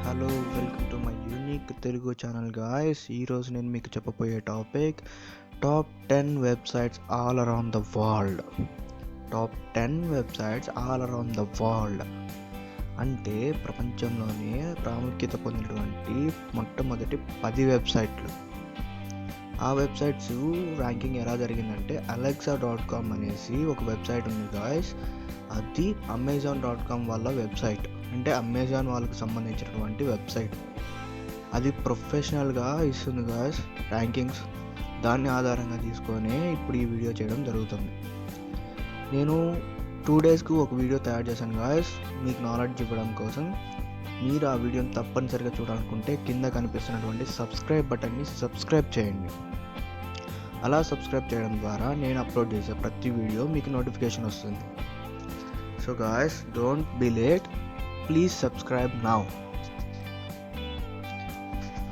Hello, welcome to my unique Telugu channel guys. ఈరోజు నేను మీకు చెప్పబోయే topic top 10 websites all around the world. Top 10 websites all around the world అంటే ప్రపంచంలోనే ప్రాముఖ్యత పొందినటువంటి మొట్టమొదటి 10 వెబ్సైట్లు. ఆ వెబ్సైట్స్ ర్యాంకింగ్ ఎలా జరిగిందంటే alexa.com అనేసి ఒక వెబ్సైట్ ఉంది గాయ్స్. అది amazon.com వాళ్ళ వెబ్సైట్, అంటే అమెజాన్ వాళ్ళకి సంబంధించినటువంటి వెబ్సైట్. అది ప్రొఫెషనల్గా ఇస్తుంది గాయ్స్ ర్యాంకింగ్స్. దాన్ని ఆధారంగా తీసుకొని ఇప్పుడు ఈ వీడియో చేయడం జరుగుతుంది. నేను 2 డేస్కు ఒక వీడియో తయారు చేశాను గాయ్స్, మీకు నాలెడ్జ్ ఇవ్వడం కోసం. మీరు ఆ వీడియోని తప్పనిసరిగా చూడాలనుకుంటే కింద కనిపిస్తున్నటువంటి సబ్స్క్రైబ్ బటన్ని సబ్స్క్రైబ్ చేయండి. అలా సబ్స్క్రైబ్ చేయడం ద్వారా నేను అప్లోడ్ చేసే ప్రతి వీడియో మీకు నోటిఫికేషన్ వస్తుంది. So guys, don't be late, please subscribe now.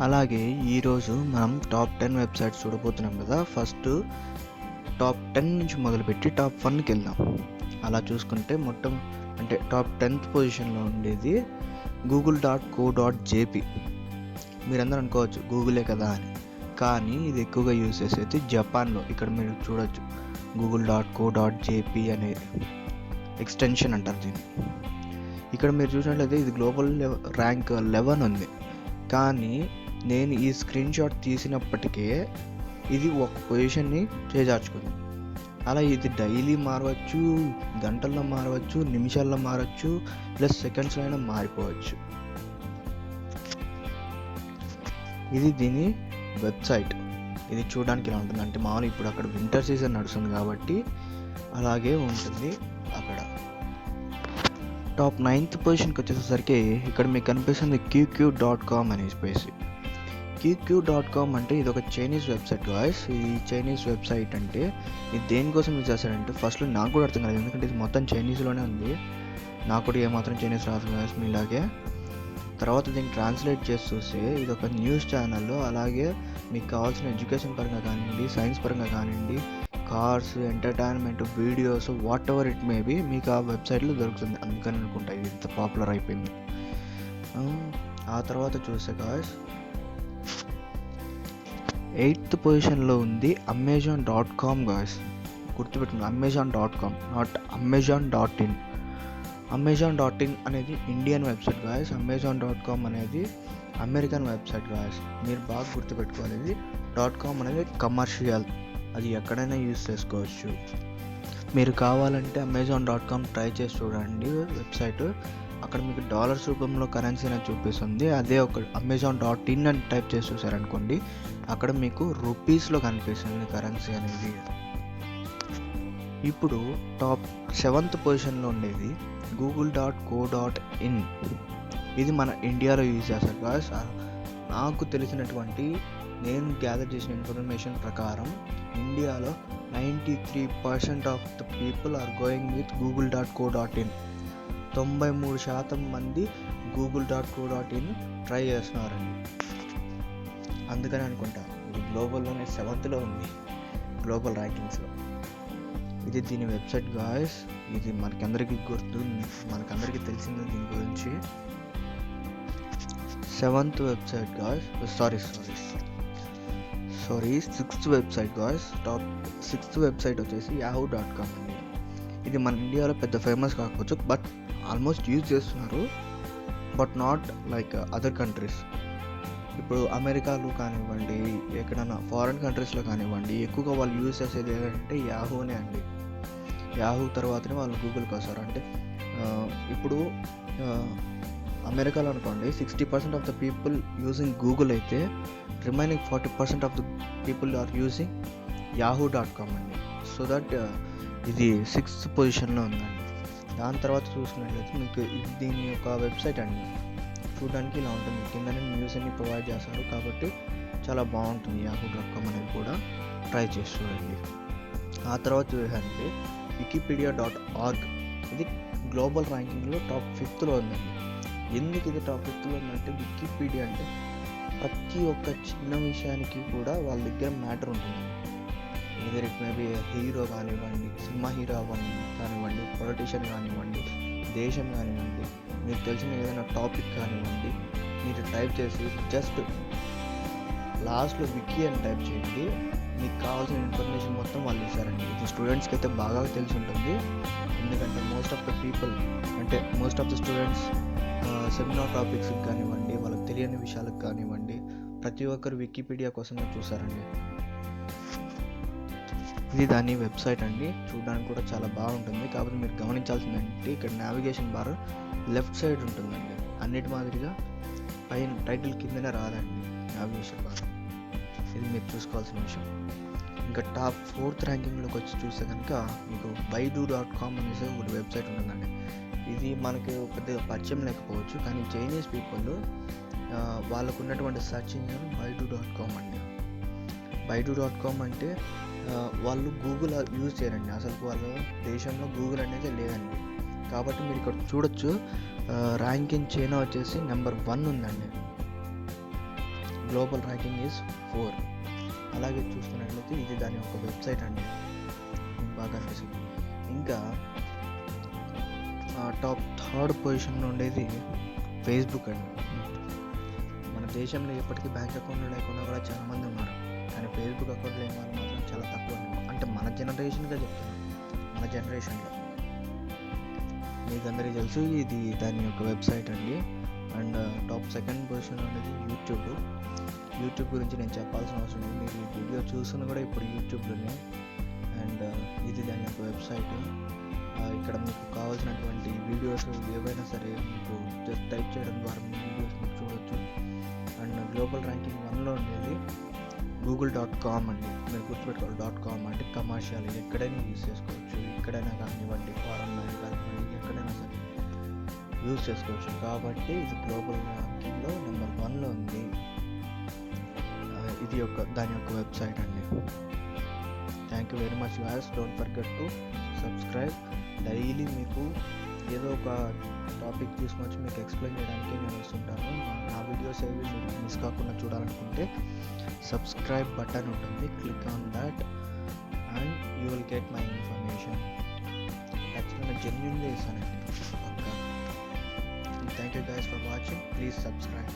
అలాగే ఈరోజు మనం టాప్ 10 వెబ్సైట్స్ చూడబోతున్నాం కదా. ఫస్ట్ టాప్ 10 నుంచి మొదలుపెట్టి టాప్ 1కి వెళ్దాం. అలా చూసుకుంటే టాప్ 10th పొజిషన్లో ఉండేది google.co.jp. మీరందరూ అనుకోవచ్చు గూగులే కదా అని, కానీ ఇది ఎక్కువగా యూజ్ చేసేది జపాన్లో. ఇక్కడ మీరు చూడొచ్చు google.co.jp అనే ఎక్స్టెన్షన్ అంటారు దీన్ని. ఇక్కడ మీరు చూసినట్లయితే ఇది గ్లోబల్ ర్యాంక్ 11 ఉంది. కానీ నేను ఈ స్క్రీన్ షాట్ తీసినప్పటికే ఇది ఒక పొజిషన్ని చేజార్చుకుంది. అలా ఇది డైలీ మారవచ్చు, గంటల్లో మారవచ్చు, నిమిషాల్లో మారవచ్చు, ప్లస్ సెకండ్స్లో అయినా మారిపోవచ్చు. ఇది దీని వెబ్సైట్. ఇది చూడడానికి ఇలా ఉంటుంది. అంటే మామూలు ఇప్పుడు అక్కడ వింటర్ సీజన్ నడుస్తుంది కాబట్టి అలాగే ఉంటుంది అక్కడ. టాప్ 9th పొజిషన్కి వచ్చేసరికి ఇక్కడ మీకు కనిపిస్తుంది qq.com అనే స్పేస్. qq.com అంటే ఇది ఒక చైనీస్ వెబ్సైట్ గాయ్స్. ఈ చైనీస్ వెబ్సైట్ అంటే ఇది దేనికోసం యూజ్ చేస్తాడంటే ఫస్ట్లో నాకు కూడా అర్థం కాలేదు, ఎందుకంటే ఇది మొత్తం చైనీస్లోనే ఉంది. నాకు కూడా ఏమాత్రం చైనీస్ రాదు గాయ్స్ మీలాగే. తర్వాత దీన్ని ట్రాన్స్లేట్ చేసి చూస్తే ఇది ఒక న్యూస్ ఛానల్. అలాగే మీకు కావాల్సిన ఎడ్యుకేషన్ పరంగా కానివ్వండి, సైన్స్ పరంగా కానివ్వండి, cars, entertainment, videos, what ever it may be మీకు ఆ వెబ్సైట్లో దొరుకుతుంది. అందుకని అనుకుంటా ఇది ఇంత పాపులర్ అయిపోయింది. ఆ తర్వాత చూస్తే గాయ్స్ 8th పొజిషన్లో ఉంది amazon.com గాయ్స్. గుర్తుపెట్టుకుని amazon.com, నాట్ amazon.in. amazon.in అనేది ఇండియన్ వెబ్సైట్ గాయస్. amazon.com అనేది అమెరికన్ వెబ్సైట్ గాయస్. మీరు బాగా గుర్తుపెట్టుకోవాలి. ఇది .com అనేది కమర్షియల్, అది ఎక్కడైనా యూజ్ చేసుకోవచ్చు. మీరు కావాలంటే amazon.com ట్రై చేసి చూడండి వెబ్సైట్. అక్కడ మీకు డాలర్స్ రూపంలో కరెన్సీ అనేది చూపిస్తుంది. అదే ఒక amazon.in అని టైప్ చేసి చూసారనుకోండి, అక్కడ మీకు రూపీస్లో కనిపిస్తుంది కరెన్సీ అనేది. ఇప్పుడు టాప్ 7th పొజిషన్లో ఉండేది google.co.in. ఇది మన ఇండియాలో యూజ్ చేస్తారు గాయ్స్. నాకు తెలిసినటువంటి, నేను గ్యాదర్ చేసిన ఇన్ఫర్మేషన్ ప్రకారం ఇండియాలో 93% of the people are going with google.co.in. 93% మంది google.co.in ట్రై చేస్తున్నారండి. అందుకని అనుకుంటా ఇది గ్లోబల్లోనే 7th ఉంది గ్లోబల్ ర్యాంకింగ్స్లో. ఇది దీని వెబ్సైట్ గాయస్. ఇది మనకందరికీ మనకందరికీ తెలిసింది దీని గురించి. 7th website guys, sorry 6th website guys. Top 6th website వచ్చేసి yahoo.com అండి. ఇది మన ఇండియాలో పెద్ద ఫేమస్ కాకపోవచ్చు, బట్ ఆల్మోస్ట్ యూజ్ చేస్తున్నారు, but not like other countries. ఇప్పుడు అమెరికాలో కానివ్వండి, ఎక్కడైనా ఫారిన్ కంట్రీస్లో కానివ్వండి, ఎక్కువగా వాళ్ళు యూజ్ చేసేది ఏంటంటే యాహూనే అండి. యాహూ తర్వాతనే వాళ్ళు గూగుల్కి వస్తారు. అంటే ఇప్పుడు అమెరికాలో అనుకోండి 60% of the people using Google అయితే remaining 40% of the people are using yahoo.com అండి. సో దట్ ఇది 6th పొజిషన్లో ఉందండి. దాని తర్వాత చూసినట్లయితే మీకు దీని యొక్క వెబ్సైట్ అండి చూడడానికి ఇలా ఉంటుంది. కిందనే న్యూస్ అన్ని ప్రొవైడ్ చేస్తారు కాబట్టి చాలా బాగుంటుంది. yahoo.com అనేది కూడా ట్రై చేసి చూడండి. ఆ తర్వాత చూసారంటే wikipedia.org. ఇది గ్లోబల్ ర్యాంకింగ్లో టాప్ 5thలో ఉందండి. ఎందుకు ఇది టాప్ 5thలో ఉందంటే వికీపీడియా అంటే ప్రతి ఒక్క చిన్న విషయానికి కూడా వాళ్ళ దగ్గర మ్యాటర్ ఉంటుంది. Either it may be hero కానివ్వండి, సినిమా హీరో కానివ్వండి, పొలిటీషియన్ కానివ్వండి, దేశం కానివ్వండి, మీకు తెలిసిన ఏదైనా టాపిక్ కానివ్వండి, మీరు టైప్ చేసి జస్ట్ లాస్ట్లో వికీ అని టైప్ చేయండి. మీకు కావాల్సిన ఇన్ఫర్మేషన్ మొత్తం వాళ్ళు ఇస్తారండి. ఇది స్టూడెంట్స్కి అయితే బాగా తెలిసి ఉంటుంది, ఎందుకంటే most of the students seminar టాపిక్స్కి కానివ్వండి, వాళ్ళకి తెలియని విషయాలకు కానివ్వండి, ప్రతి ఒక్కరు వికీపీడియా కోసమే చూసారండి. ఇది దాని వెబ్సైట్ అండి. చూడడానికి కూడా చాలా బాగుంటుంది. కాకపోతే మీరు గమనించాల్సిందంటే ఇక్కడ నావిగేషన్ బార్ లెఫ్ట్ సైడ్ ఉంటుందండి. అన్నిటి మాదిరిగా పైన టైటిల్ కిందనే రాదండి నావిగేషన్ బార్. ఇది మీరు చూసుకోవాల్సిన విషయం. ఇంకా టాప్ 4th ర్యాంకింగ్లోకి వచ్చి చూస్తే కనుక మీకు baidu.com అనేసి ఒక వెబ్సైట్ ఉంటుందండి. ఇది మనకు పెద్దగా పరిచయం లేకపోవచ్చు, కానీ చైనీస్ పీపుల్ వాళ్ళకు ఉన్నటువంటి సెర్చ్ ఇంజిన్ baidu.com అండి. baidu.com అంటే వాళ్ళు గూగుల్ యూజ్ చేయరండి. అసలు వాళ్ళ దేశంలో గూగుల్ అనేది లేదండి. కాబట్టి మీరు ఇక్కడ చూడొచ్చు, ర్యాంకింగ్ చైనా వచ్చేసి నెంబర్ 1 ఉందండి. Global ranking is 4. అలాగే చూస్తున్నట్లయితే ఇది దాని యొక్క వెబ్సైట్ అండి, బాగా అనిపిస్తుంది. ఇంకా టాప్ 3rd పొజిషన్లో ఉండేది ఫేస్బుక్ అండి. మన దేశంలో ఇప్పటికీ బ్యాంక్ అకౌంట్ లేకుండా కూడా చాలామంది ఉన్నారు, కానీ ఫేస్బుక్ అకౌంట్ లేని వాళ్ళు మాత్రం చాలా తక్కువ అండి. అంటే మన జనరేషన్గా చెప్తున్నాను, మన జనరేషన్లో. మీకు అందరికీ తెలుసు ఇది దాని యొక్క వెబ్సైట్ అండి. అండ్ టాప్ 2nd పొజిషన్ అనేది యూట్యూబ్ గురించి నేను చెప్పాల్సిన అవసరం లేదు, మీరు ఈ వీడియో చూస్తున్న కూడా ఇప్పుడు యూట్యూబ్లోనే. అండ్ ఇది దాని యొక్క వెబ్సైట్. ఇక్కడ మీకు కావాల్సినటువంటి వీడియోస్ ఏవైనా సరే మీకు జస్ట్ టైప్ చేయడం ద్వారా మీ వీడియోస్ మీకు చూడవచ్చు. అండ్ గ్లోబల్ ర్యాంకింగ్ 1లో ఉండేది google.com అండి. మీరు గుర్తుపెట్టుకోవాలి, .com అంటే కమర్షియల్, ఎక్కడైనా యూజ్ చేసుకోవచ్చు. ఎక్కడైనా కానివ్వండి, ఫారెన్లో కానివ్వండి, ఎక్కడైనా సరే యూజ్ చేసుకోవచ్చు. కాబట్టి ఇది గ్లోబల్ ర్యాంకింగ్లో నెంబర్ 1లో ఉంది. ఇది దాని యొక్క వెబ్సైట్ అండి. Thank you very much guys. Don't forget to subscribe. Daily మీకు ఏదో ఒక టాపిక్ తీసుకొచ్చి మీకు ఎక్స్ప్లెయిన్ చేయడానికి నేను వస్తుంటాను. నా వీడియోస్ ఏవి మీరు మిస్ కాకుండా చూడాలనుకుంటే సబ్స్క్రైబ్ బటన్ ఉంటుంది, click on that and you will get my information. ఖచ్చితంగా జెన్యూన్గా ఇస్తానండి, పక్కా. Thank you guys for watching. Please subscribe.